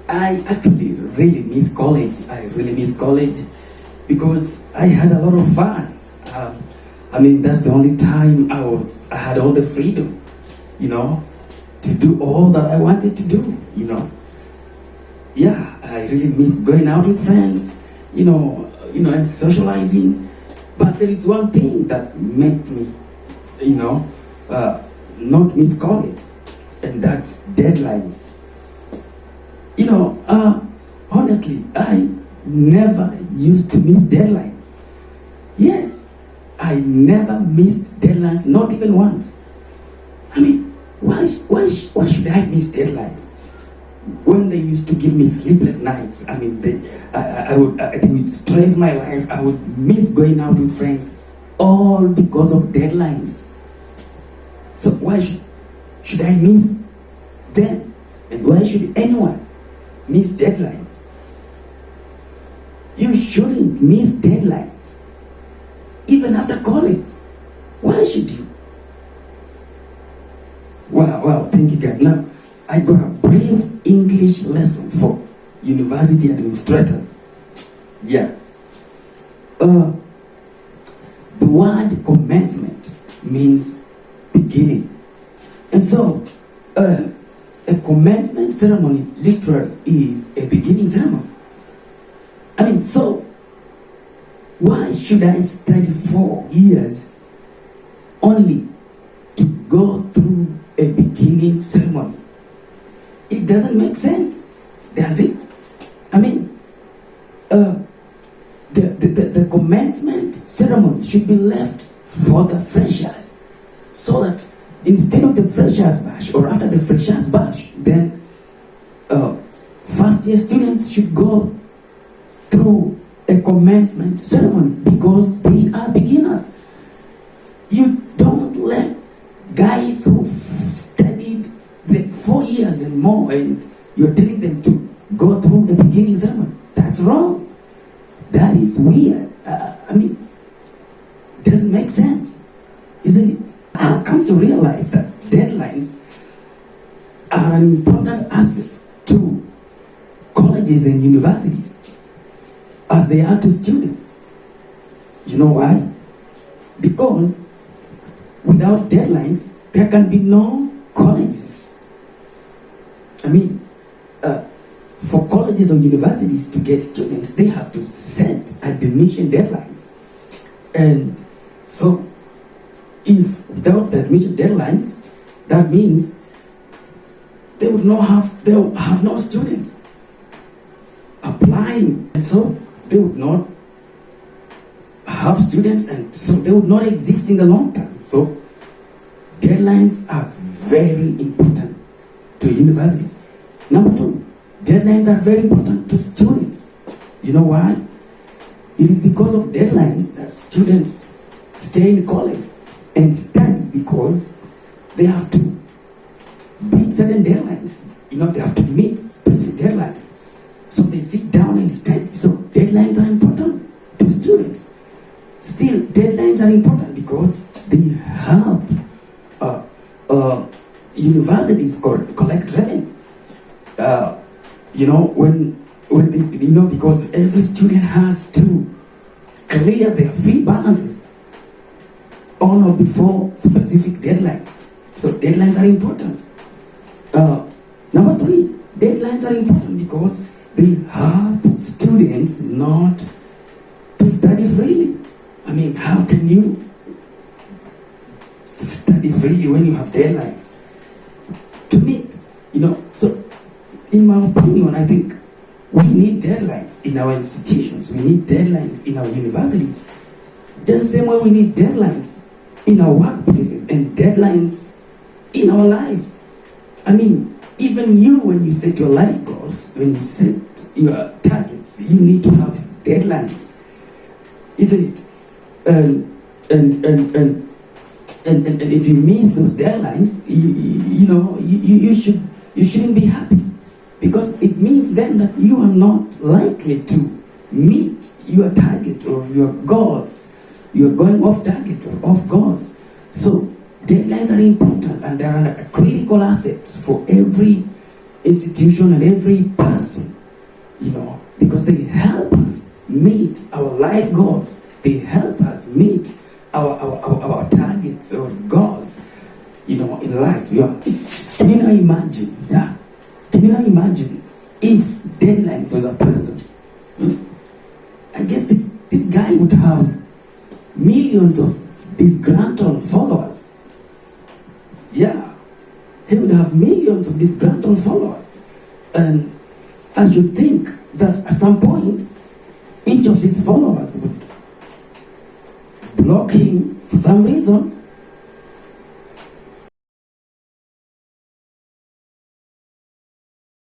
I actually really miss college. I really miss college because I had a lot of fun. That's the only time I had all the freedom, to do all that I wanted to do, Yeah, I really miss going out with friends, and socializing. But there is one thing that makes me, not miss college, and that's deadlines. Honestly, I never used to miss deadlines. Yes, I never missed deadlines, not even once. Why should I miss deadlines? When they used to give me sleepless nights, they would stress my life. I would miss going out with friends, all because of deadlines. So why should I miss them? And why should anyone miss deadlines? You shouldn't miss deadlines, even after college. Why should you? Well, thank you guys. Now, I got a brief English lesson for university administrators. Yeah. The word commencement means beginning. And so, a commencement ceremony literally is a beginning ceremony. So why should I study 4 years only to go through a beginning ceremony? It doesn't make sense, does it? The commencement ceremony should be left for the freshers, so that instead of the freshers bash or after the freshers bash, then first year students should go through a commencement ceremony because they are beginners. You don't let guys who've studied the 4 years and more, and you're telling them to go through a beginning ceremony. That's wrong. That is weird. Doesn't make sense, isn't it? I've come to realize that deadlines are an important asset to colleges and universities, as they are to students. You know why? Because without deadlines, there can be no colleges. For colleges or universities to get students, they have to set admission deadlines. And so, if without the admission deadlines, that means they'll have no students applying, and so they would not have students, and so they would not exist in the long term. So deadlines are very important to universities. Number 2, deadlines are very important to students. You know why? It is because of deadlines that students stay in college and study, because they have to beat certain deadlines. They have to meet specific deadlines. So they sit down and study. So deadlines are important to students. Still, deadlines are important because they help universities collect revenue. Because every student has to clear their fee balances on or before specific deadlines. So deadlines are important. Number 3, deadlines are important because they help students not to study freely. How can you study freely when you have deadlines to meet? So in my opinion, I think we need deadlines in our institutions. We need deadlines in our universities. Just the same way we need deadlines in our workplaces and deadlines in our lives. Even you, when you set your life goals, when you set your targets, you need to have deadlines, isn't it? And if you miss those deadlines, you shouldn't be happy, because it means then that you are not likely to meet your target or your goals. You are going off target or off goals. So deadlines are important, and they are a critical asset for every institution and every person, because they help us meet our life goals. They help us meet our targets or goals, in life. Yeah. Can you now imagine? Yeah. Can you now imagine if Deadlines was a person? I guess this guy would have millions of disgruntled followers. Yeah. He would have millions of disgruntled followers. And I should think that at some point, each of these followers would block him for some reason,